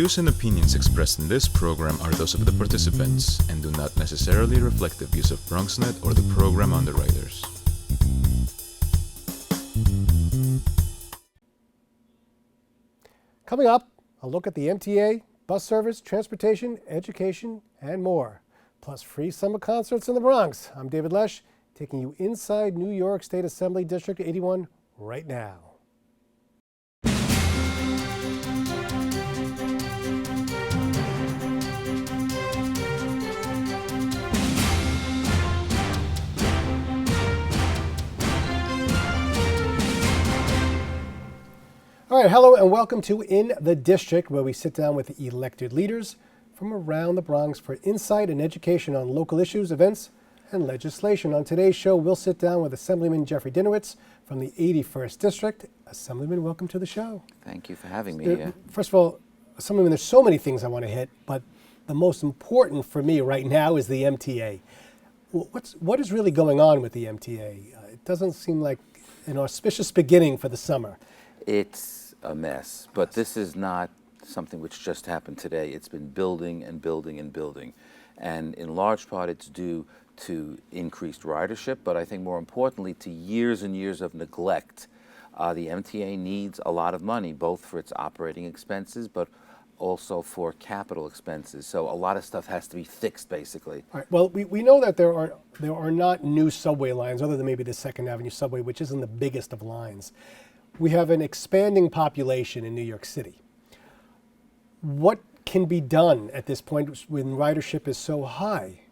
views and opinions expressed in this program are those of the participants and do not necessarily reflect the views of BronxNet or the program underwriters. Coming up, a look at the MTA, bus service, transportation, education, and more. Plus free summer concerts in the Bronx. I'm David Lesh, taking you inside New York State Assembly District 81 right now. All right, hello and welcome to In the District, where we sit down with elected leaders from around the Bronx for insight and education on local issues, events, and legislation. On today's show, we'll sit down with Assemblyman Jeffrey Dinowitz from the 81st District. Assemblyman, welcome to the show. Thank you for having me here. First of all, Assemblyman, there's so many things I want to hit, but the most important for me right now is the MTA. What is really going on with the MTA? It doesn't seem like an auspicious beginning for the summer. It's a mess, but this is not something which just happened today. It's been building and building and building. And in large part, it's due to increased ridership, but I think more importantly, to years and years of neglect. The MTA needs a lot of money, both for its operating expenses, but also for capital expenses. So a lot of stuff has to be fixed, basically. All right. Well, we know that there are not new subway lines, other than maybe the 2nd Avenue subway, which isn't the biggest of lines. We have an expanding population in New York City. What can be done at this point when ridership is so high?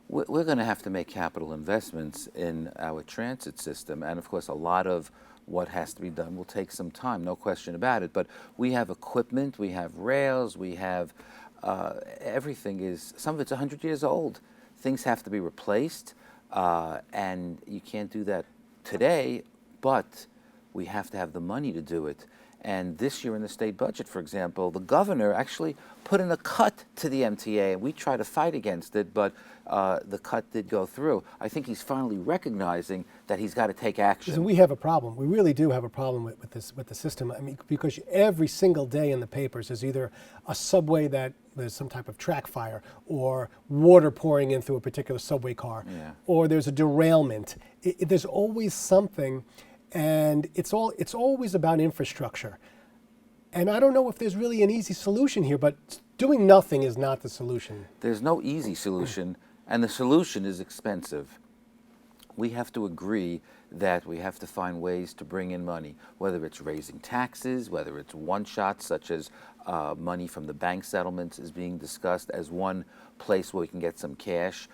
We're going to have to make capital investments in our transit system, and of course a lot of what has to be done will take some time, no question about it. But we have equipment, we have rails, we have everything is, some of it's 100 years old. Things have to be replaced, and you can't do that today, but we have to have the money to do it. And this year in the state budget, for example, the governor actually put in a cut to the MTA, and we try to fight against it, but the cut did go through. I think he's finally recognizing that he's got to take action. Listen, we have a problem. We really do have a problem with the system. I mean, because every single day in the papers there's either a subway that there's some type of track fire, or water pouring in through a particular subway car, or there's a derailment. There's always something. And it's always about infrastructure. And I don't know if there's really an easy solution here, but doing nothing is not the solution. There's no easy solution, and the solution is expensive. We have to agree that we have to find ways to bring in money, whether it's raising taxes, whether it's one-shots such as money from the bank settlements is being discussed as one place where we can get some cash,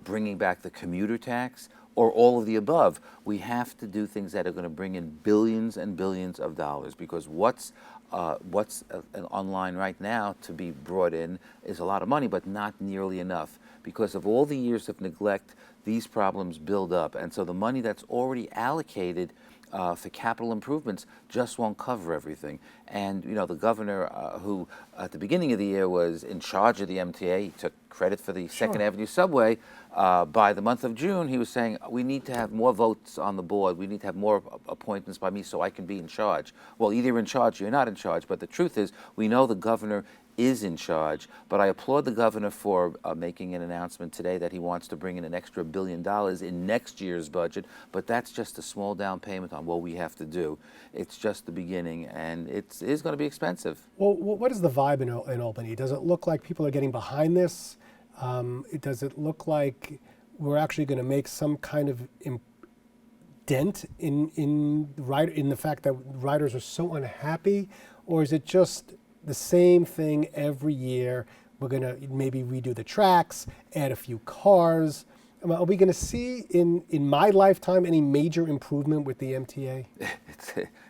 bringing back the commuter tax, or all of the above. We have to do things that are going to bring in billions and billions of dollars, because what's online right now to be brought in is a lot of money, but not nearly enough. Because of all the years of neglect, these problems build up. And so the money that's already allocated for capital improvements just won't cover everything. And you know, the governor who at the beginning of the year was in charge of the MTA, he took credit for the 2nd Avenue subway. By the month of June, he was saying, we need to have more votes on the board. We need to have more appointments by me so I can be in charge. Well, either you're in charge or you're not in charge. But the truth is, we know the governor is in charge. But I applaud the governor for making an announcement today that he wants to bring in an extra $1 billion in next year's budget. But that's just a small down payment on what we have to do. It's just the beginning, and it is going to be expensive. Well, what is the vibe in Albany? Does it look like people are getting behind this? Does it look like we're actually going to make some kind of dent in the fact that riders are so unhappy? Or is it just the same thing every year? We're going to maybe redo the tracks, add a few cars. Are we going to see in my lifetime any major improvement with the MTA?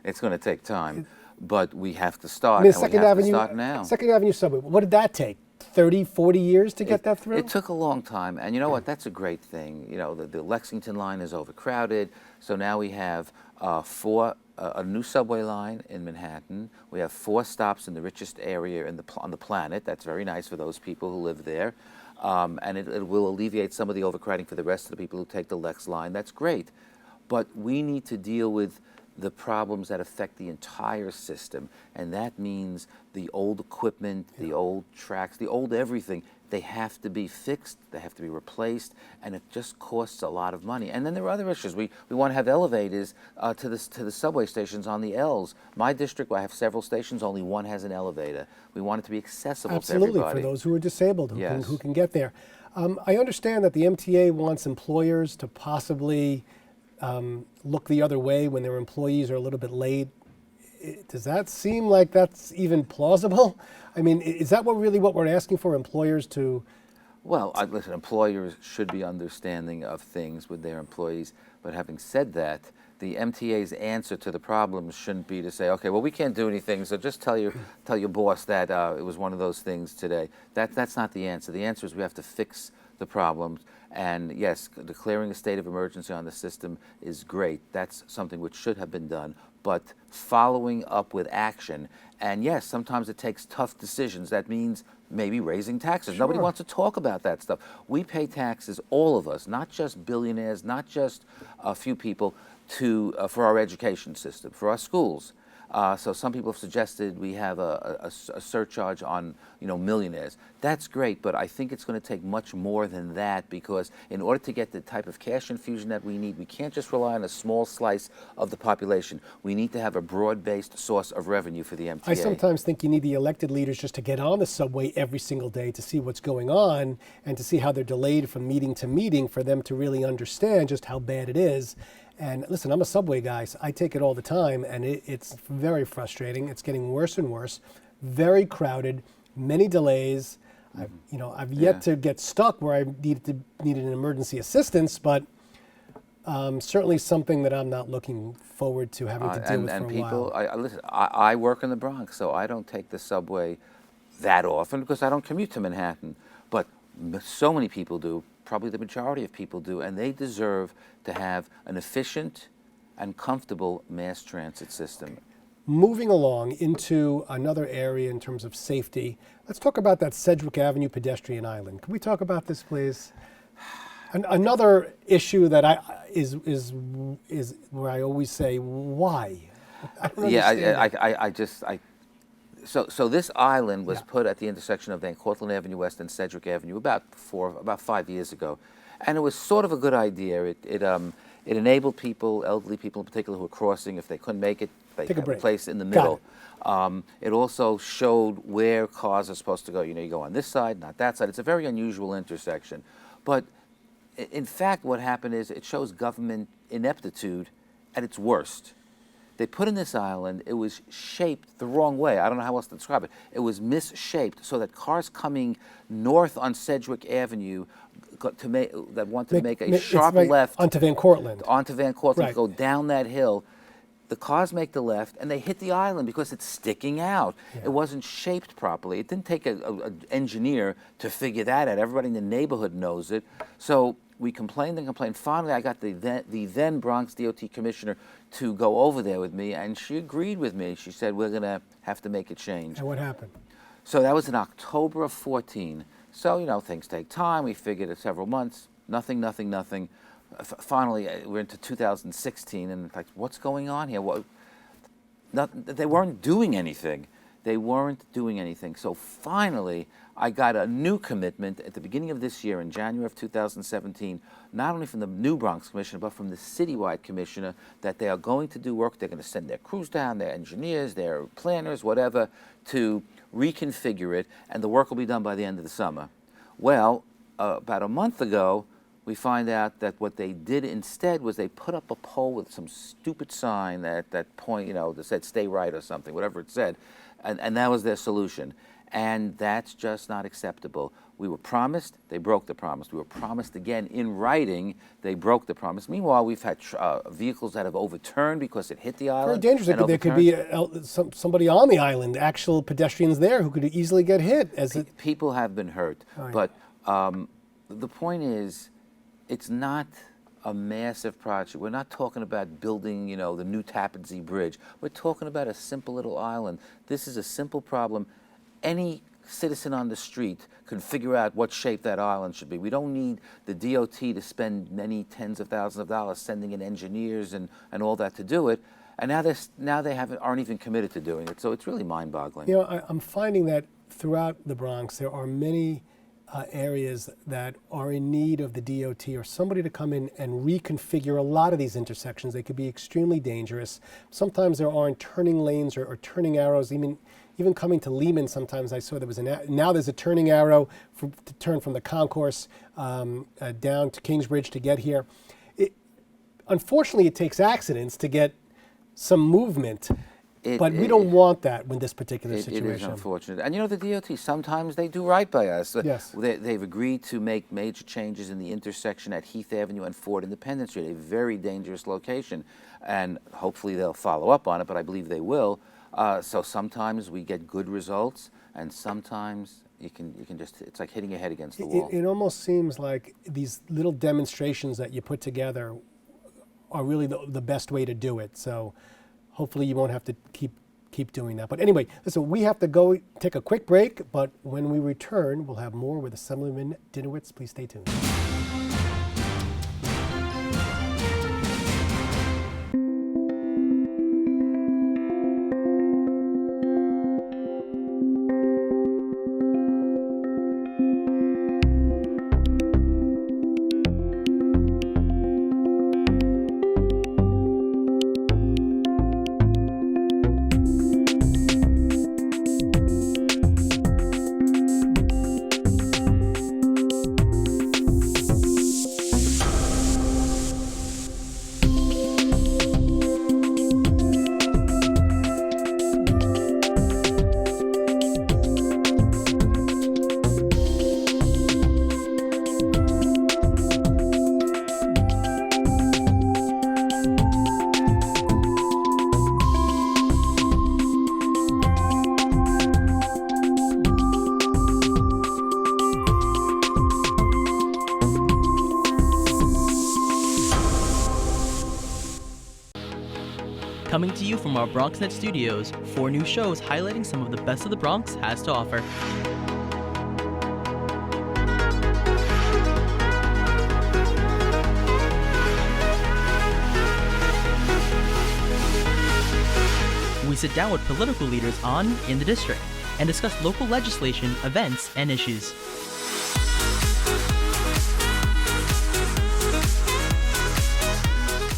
It's going to take time, but we have to start. I mean, and we have to start now. 2nd Avenue subway, what did that take? 30, 40 years to get that through? It took a long time, and you know what? That's a great thing. You know, the Lexington line is overcrowded, so now we have a new subway line in Manhattan. We have 4 stops in the richest area on the planet. That's very nice for those people who live there, and it will alleviate some of the overcrowding for the rest of the people who take the Lex line. That's great, but we need to deal with the problems that affect the entire system. And that means the old equipment, the old tracks, the old everything, they have to be fixed, they have to be replaced, and it just costs a lot of money. And then there are other issues. We want to have elevators to the subway stations on the Ls. My district, where I have several stations, only one has an elevator. We want it to be accessible to everybody. Absolutely, for those who are disabled, Yes. who can get there. I understand that the MTA wants employers to possibly look the other way when their employees are a little bit late. Does that seem like that's even plausible? I mean, is that what we're asking for, employers to? Well, listen, employers should be understanding of things with their employees. But having said that, the MTA's answer to the problem shouldn't be to say, okay, well, we can't do anything, so just tell your boss that it was one of those things today. That's not the answer. The answer is we have to fix the problems. And yes, declaring a state of emergency on the system is great. That's something which should have been done. But following up with action, and yes, sometimes it takes tough decisions. That means maybe raising taxes. Nobody wants to talk about that stuff. We pay taxes, all of us, not just billionaires, not just a few people, for our education system, for our schools. So some people have suggested we have a surcharge on millionaires. That's great, but I think it's going to take much more than that, because in order to get the type of cash infusion that we need, we can't just rely on a small slice of the population. We need to have a broad-based source of revenue for the MTA. I sometimes think you need the elected leaders just to get on the subway every single day to see what's going on and to see how they're delayed from meeting to meeting, for them to really understand just how bad it is. And listen, I'm a subway guy, so I take it all the time, and it's very frustrating. It's getting worse and worse. Very crowded, many delays. I've yet to get stuck where I needed an emergency assistance, but certainly something that I'm not looking forward to having to deal with for a while. Listen, I work in the Bronx, so I don't take the subway that often because I don't commute to Manhattan. But so many people do. Probably the majority of people do, and they deserve to have an efficient and comfortable mass transit system. Moving along into another area in terms of safety, let's talk about that Sedgwick Avenue pedestrian island. Can we talk about this, please? Another issue that is where I always say, why? I don't understand. So this island was put at the intersection of Van Cortlandt Avenue West and Sedgwick Avenue about 5 years ago, and it was sort of a good idea. It enabled people, elderly people in particular, who were crossing, if they couldn't make it, they had a place in the middle. It also showed where cars are supposed to go. You go on this side, not that side. It's a very unusual intersection, but in fact, what happened is it shows government ineptitude at its worst. They put in this island, it was shaped the wrong way. I don't know how else to describe it. It was misshaped so that cars coming north on Sedgwick Avenue that want to make a sharp left onto Van Cortlandt. Right. Go down that hill. The cars make the left and they hit the island because it's sticking out. Yeah. It wasn't shaped properly. It didn't take an engineer to figure that out. Everybody in the neighborhood knows it. So we complained and complained. Finally, I got the then Bronx DOT commissioner to go over there with me, and she agreed with me. She said, we're going to have to make a change. And what happened? So that was in October of 14. So, things take time. We figured it several months. Nothing. Finally, we're into 2016, and like, what's going on here? They weren't doing anything. So finally, I got a new commitment at the beginning of this year, in January of 2017, not only from the new Bronx Commissioner, but from the citywide commissioner, that they are going to do work. They're going to send their crews down, their engineers, their planners, whatever, to reconfigure it, and the work will be done by the end of the summer. Well, about a month ago, we find out that what they did instead was they put up a pole with some stupid sign at that point, that said "stay right" or something, whatever it said, and that was their solution. And that's just not acceptable. We were promised, they broke the promise. We were promised again in writing, they broke the promise. Meanwhile, we've had vehicles that have overturned because it hit the island. Very dangerous. There could be somebody on the island, actual pedestrians there, who could easily get hit. People have been hurt. Oh, yeah. But the point is, it's not a massive project. We're not talking about building, the new Tappan Zee Bridge. We're talking about a simple little island. This is a simple problem. Any citizen on the street can figure out what shape that island should be. We don't need the DOT to spend many tens of thousands of dollars sending in engineers and all that to do it. And now they aren't even committed to doing it. So it's really mind-boggling. You know, I'm finding that throughout the Bronx, there are many areas that are in need of the DOT or somebody to come in and reconfigure a lot of these intersections. They could be extremely dangerous. Sometimes there aren't turning lanes or turning arrows. Even coming to Lehman, sometimes I saw there was now there's a turning arrow to turn from the concourse down to Kingsbridge to get here. Unfortunately, it takes accidents to get some movement. But we don't want that with this particular situation. It is unfortunate. And you know, the DOT, sometimes they do right by us. Yes. They've agreed to make major changes in the intersection at Heath Avenue and Ford Independence Street, a very dangerous location. And hopefully they'll follow up on it, but I believe they will. So sometimes we get good results, and sometimes you can just, it's like hitting your head against the wall. It almost seems like these little demonstrations that you put together are really the best way to do it. So hopefully you won't have to keep doing that. But anyway, listen, we have to go take a quick break, but when we return, we'll have more with Assemblyman Dinowitz. Please stay tuned. Coming to you from our BronxNet studios, 4 new shows highlighting some of the best of the Bronx has to offer. We sit down with political leaders on In the District and discuss local legislation, events, and issues.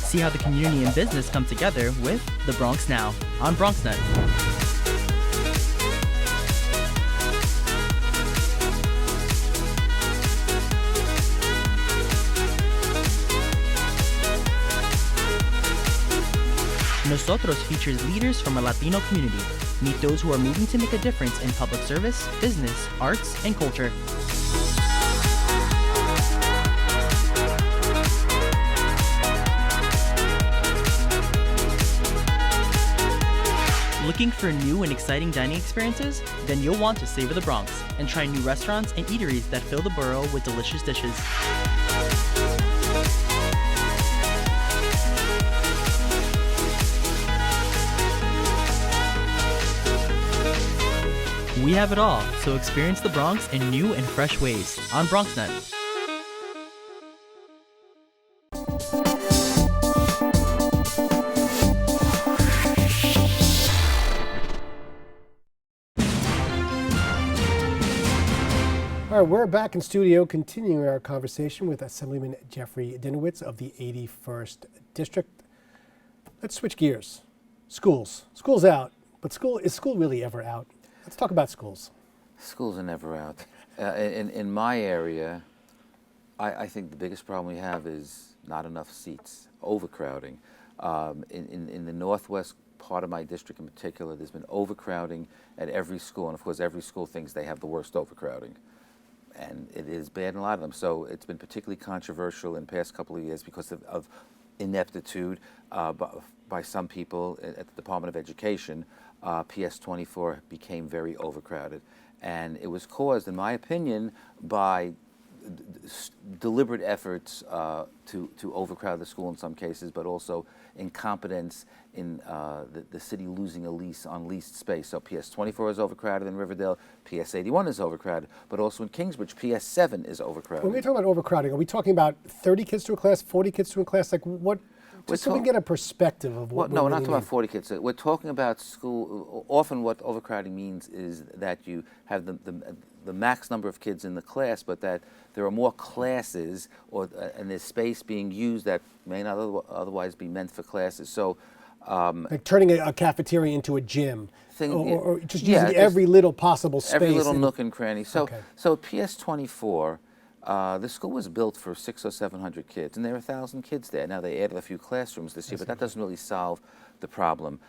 See how the community and business come together with The Bronx Now on BronxNet. Nosotros features leaders from a Latino community. Meet those who are moving to make a difference in public service, business, arts, and culture. Looking for new and exciting dining experiences? Then you'll want to savor the Bronx and try new restaurants and eateries that fill the borough with delicious dishes. We have it all, so experience the Bronx in new and fresh ways on BronxNet. All right, we're back in studio continuing our conversation with Assemblyman Jeffrey Dinowitz of the 81st District. Let's switch gears. Schools. School's out, but is school really ever out? Let's talk about schools. Schools are never out. In my area, I think the biggest problem we have is not enough seats, overcrowding. In the northwest part of my district in particular, there's been overcrowding at every school, and of course every school thinks they have the worst overcrowding. And it is bad in a lot of them. So it's been particularly controversial in the past couple of years because of ineptitude by some people at the Department of Education. PS 24 became very overcrowded. And it was caused, in my opinion, by deliberate efforts to overcrowd the school in some cases, but also incompetence in the city losing a lease on leased space. So PS 24 is overcrowded in Riverdale, PS 81 is overcrowded, but also in Kingsbridge, PS 7 is overcrowded. When we talk about overcrowding, are we talking about 30 kids to a class, 40 kids to a class? Like what? Just so we can get a perspective of what no, we're not really talking about 40 kids. We're talking about school. Often what overcrowding means is that you have the max number of kids in the class, but that there are more classes and there's space being used that may not otherwise be meant for classes. So, like turning a cafeteria into a gym, or just yeah, using every little possible space. Every little nook and cranny. So, Okay. so PS 24, the school was built for 600 or 700 kids, and there are 1,000 kids there. Now they added a few classrooms this year, but that doesn't really solve the problem.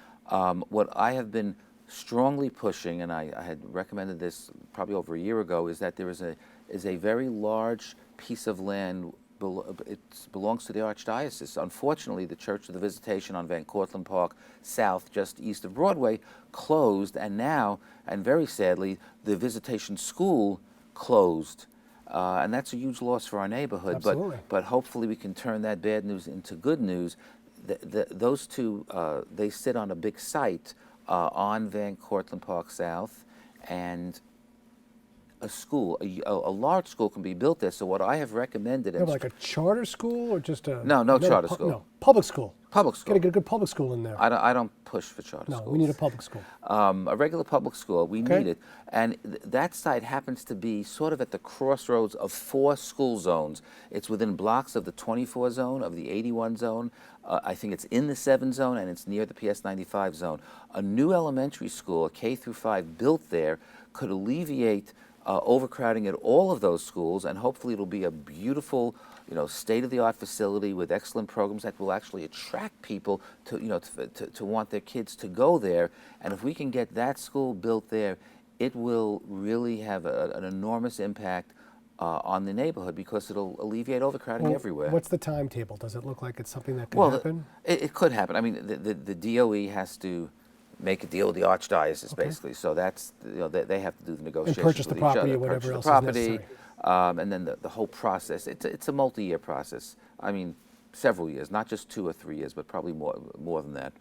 What I have been strongly pushing, and I had recommended this probably over a year ago, is that there is a very large piece of land. It belongs to the Archdiocese. Unfortunately, the Church of the Visitation on Van Cortlandt Park South, just east of Broadway, closed, and now, and very sadly, the Visitation School closed. And that's a huge loss for our neighborhood. Absolutely. But hopefully we can turn that bad news into good news. Those two, they sit on a big site on Van Cortlandt Park South, and a school, a large school can be built there. So what I have recommended... Like a charter school or just a... No charter school. No, public school. Public school. Got to get a good public school in there. I don't push for charter schools. No, we need a public school. A regular public school, we Okay. need it. And that site happens to be sort of at the crossroads of 4 school zones. It's within blocks of the 24 zone, of the 81 zone. I think it's in the 7 zone, and it's near the PS 95 zone. A new elementary school, a K through 5, built there could alleviate overcrowding at all of those schools, and hopefully it'll be a beautiful, state-of-the-art facility with excellent programs that will actually attract people to want their kids to go there. And if we can get that school built there, it will really have an enormous impact on the neighborhood, because it'll alleviate overcrowding everywhere. What's the timetable? Does it look like it's something that could happen? It could happen. I mean, the DOE has to make a deal with the Archdiocese, basically. So that's, they have to do the negotiations And purchase the with each property other, or whatever purchase else the is property, necessary. and then the whole process. It's a multi-year process. I mean, several years, not just 2 or 3 years, but probably more than that.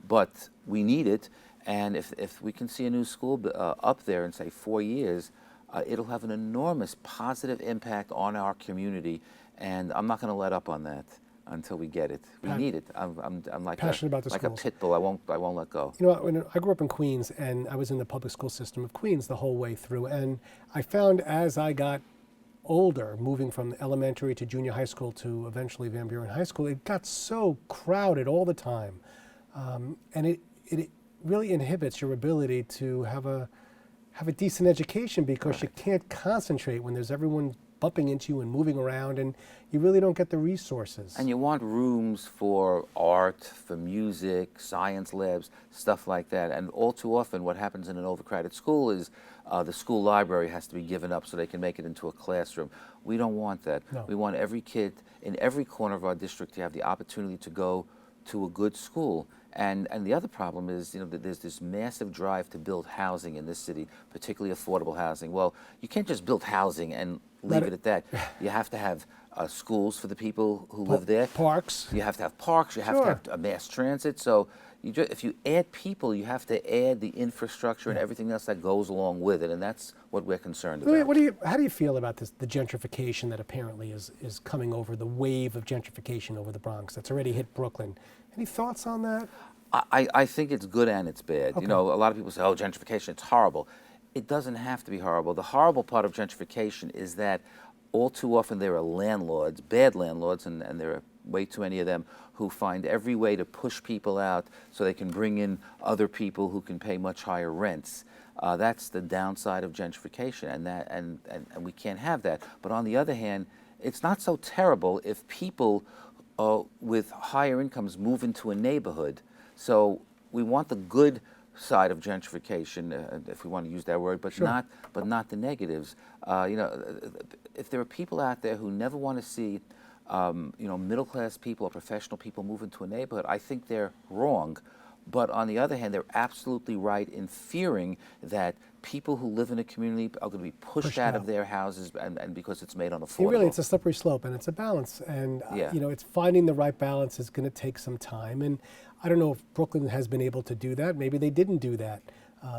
But we need it, and if we can see a new school up there in, say, 4 years, it'll have an enormous positive impact on our community, and I'm not going to let up on that until we get it. We need it. I'm like passionate about the like schools. a pit bull. I won't let go. You know, when I grew up in Queens, and I was in the public school system of Queens the whole way through, and I found as I got older, moving from elementary to junior high school to eventually Van Buren High School, it got so crowded all the time, and it really inhibits your ability to have a decent education, because you can't concentrate when there's everyone bumping into you and moving around, and you really don't get the resources. And you want rooms for art, for music, science labs, stuff like that. And all too often what happens in an overcrowded school is the school library has to be given up so they can make it into a classroom. We don't want that. No. We want every kid in every corner of our district to have the opportunity to go to a good school. And the other problem is, that there's this massive drive to build housing in this city, particularly affordable housing. Well, you can't just build housing and leave it at that. You have to have schools for the people who live there. Parks. You have to have parks. You have to have a mass transit. So if you add people, you have to add the infrastructure and everything else that goes along with it, and that's what we're concerned about. How do you feel about this, the gentrification that apparently is coming over, the wave of gentrification over the Bronx that's already hit Brooklyn? Any thoughts on that? I think it's good and it's bad. Okay. A lot of people say, oh, gentrification, it's horrible. It doesn't have to be horrible. The horrible part of gentrification is that all too often there are landlords, bad landlords, and there are way too many of them, who find every way to push people out so they can bring in other people who can pay much higher rents. That's the downside of gentrification, and we can't have that. But on the other hand, it's not so terrible if people with higher incomes move into a neighborhood. So we want the good side of gentrification, if we want to use that word, but not the negatives. If there are people out there who never want to see, middle-class people or professional people move into a neighborhood, I think they're wrong. But on the other hand, they're absolutely right in fearing that people who live in a community are going to be pushed out of their houses, and because it's made unaffordable. Really, it's a slippery slope, and it's a balance. And, it's finding the right balance is going to take some time. And I don't know if Brooklyn has been able to do that. Maybe they didn't do that.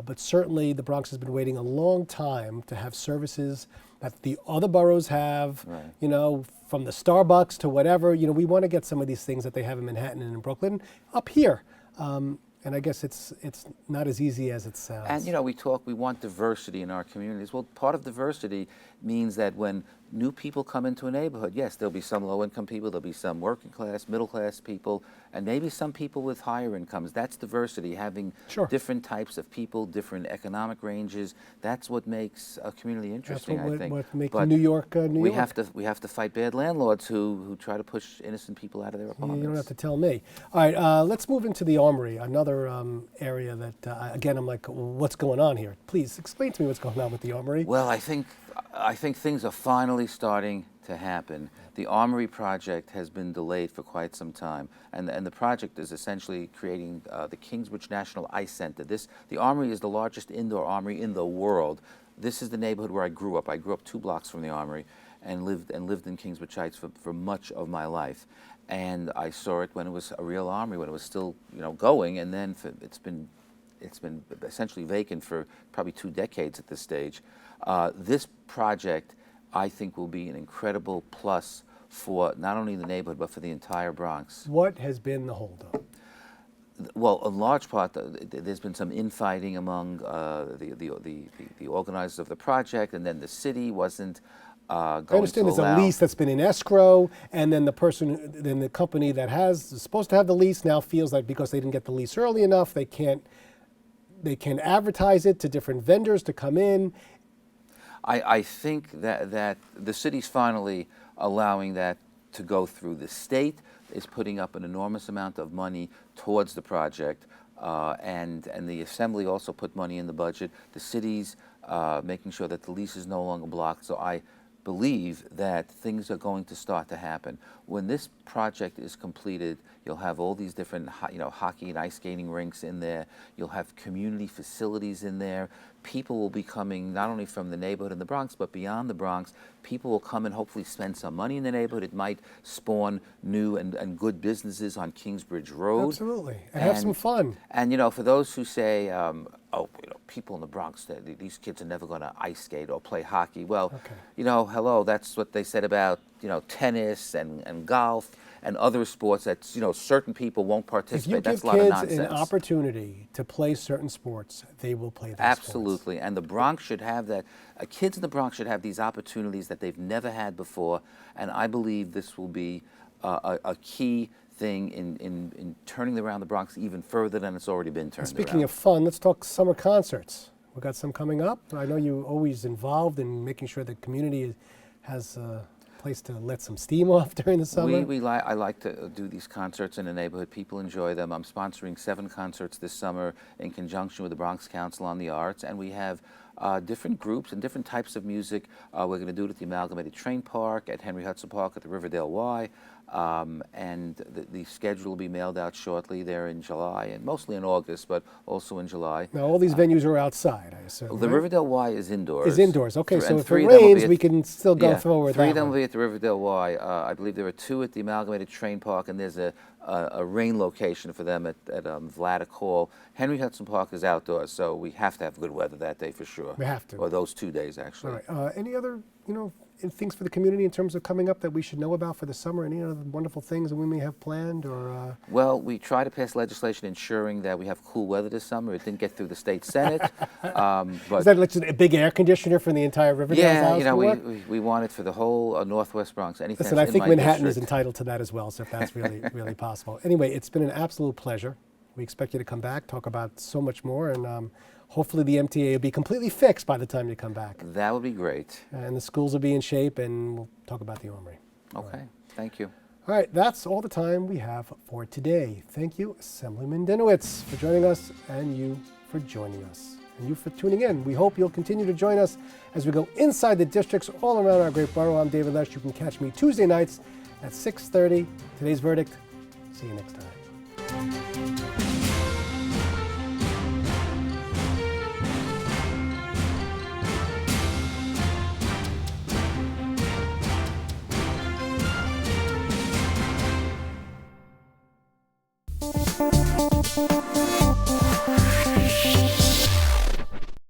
But certainly the Bronx has been waiting a long time to have services that the other boroughs have, Right. you know, from the Starbucks to whatever. You know, we want to get some of these things that they have in Manhattan and in Brooklyn up here. And I guess it's not as easy as it sounds. And you know, we want diversity in our communities. Well, part of diversity means that when new people come into a neighborhood, yes, there'll be some low-income people, there'll be some working class, middle-class people, and maybe some people with higher incomes. That's diversity, having Sure. different types of people, different economic ranges. That's what makes a community interesting, I think. What makes But New York, New we York. have to fight bad landlords who try to push innocent people out of their apartments. You don't have to tell me. All right, let's move into the Armory, another area that, again, I'm like, what's going on here? Please explain to me what's going on with the Armory. Well, I think things are finally starting to happen. The Armory project has been delayed for quite some time, and the project is essentially creating the Kingsbridge National Ice Center. The Armory is the largest indoor armory in the world. This is the neighborhood where I grew up. I grew up 2 blocks from the Armory, and lived in Kingsbridge Heights for much of my life. And I saw it when it was a real armory, when it was still going, and then it's been essentially vacant for probably 2 decades at this stage. This project, I think, will be an incredible plus for not only the neighborhood but for the entire Bronx. What has been the holdup? Well, in large part, there's been some infighting among the organizers of the project, and then the city wasn't going I understand to there's allow. a lease that's been in escrow, and then the company that is supposed to have the lease now feels like because they didn't get the lease early enough, they can advertise it to different vendors to come in. I think that the city's finally allowing that to go through. The state is putting up an enormous amount of money towards the project, and the assembly also put money in the budget. The city's making sure that the lease is no longer blocked. So I believe that things are going to start to happen. When this project is completed, you'll have all these different hockey and ice skating rinks in there. You'll have community facilities in there. People will be coming not only from the neighborhood in the Bronx, but beyond the Bronx. People will come and hopefully spend some money in the neighborhood. It might spawn new and good businesses on Kingsbridge Road. Absolutely, and have some fun. And for those who say, people in the Bronx, these kids are never going to ice skate or play hockey. Well, Okay. Hello, that's what they said about tennis and golf and other sports that certain people won't If participate. you That's give a lot of kids nonsense. an opportunity to play certain sports, they will play those Absolutely, and the Bronx should have that. Kids in the Bronx should have these opportunities that they've never had before, and I believe this will be a key thing in turning around the Bronx even further than it's already been turned Speaking around. of fun, let's talk summer concerts. We've got some coming up. I know you're always involved in making sure the community has a place to let some steam off during the summer. I like to do these concerts in the neighborhood. People enjoy them. I'm sponsoring 7 concerts this summer in conjunction with the Bronx Council on the Arts, and we have different groups and different types of music. We're going to do it at the Amalgamated Train Park, at Henry Hudson Park, at the Riverdale Y, and the schedule will be mailed out shortly. They're in July, and mostly in August, but also in July. Now, all these venues are outside, I assume. The right? Riverdale Y is indoors. Is indoors. Okay, And so if it 3 of them will be rains, we can still go forward with 3 that of them one. will be at the Riverdale Y. I believe there are 2 at the Amalgamated Train Park, and there's a rain location for them at Vladeck Hall. Henry Hudson Park is outdoors, so we have to have good weather that day for sure. We have to. Or those 2 days, actually. All right. Any other, things for the community in terms of coming up that we should know about for the summer? Any other wonderful things that we may have planned, or? Well, we try to pass legislation ensuring that we have cool weather this summer. It didn't get through the state Senate, but Is that like a big air conditioner for the entire Riverdale house? we want it for the whole Northwest Bronx. Anything Listen, that's I in think my Manhattan is district. entitled to that as well, so if that's really, really possible. Anyway, it's been an absolute pleasure. We expect you to come back, talk about so much more, and hopefully the MTA will be completely fixed by the time you come back. That would be great. And the schools will be in shape, and we'll talk about the Armory. Okay, thank you. All right, that's all the time we have for today. Thank you, Assemblyman Dinowitz, for joining us, and you for joining us. And you for tuning in. We hope you'll continue to join us as we go inside the districts all around our great borough. I'm David Lesh. You can catch me Tuesday nights at 6:30. Today's Verdict. See you next time.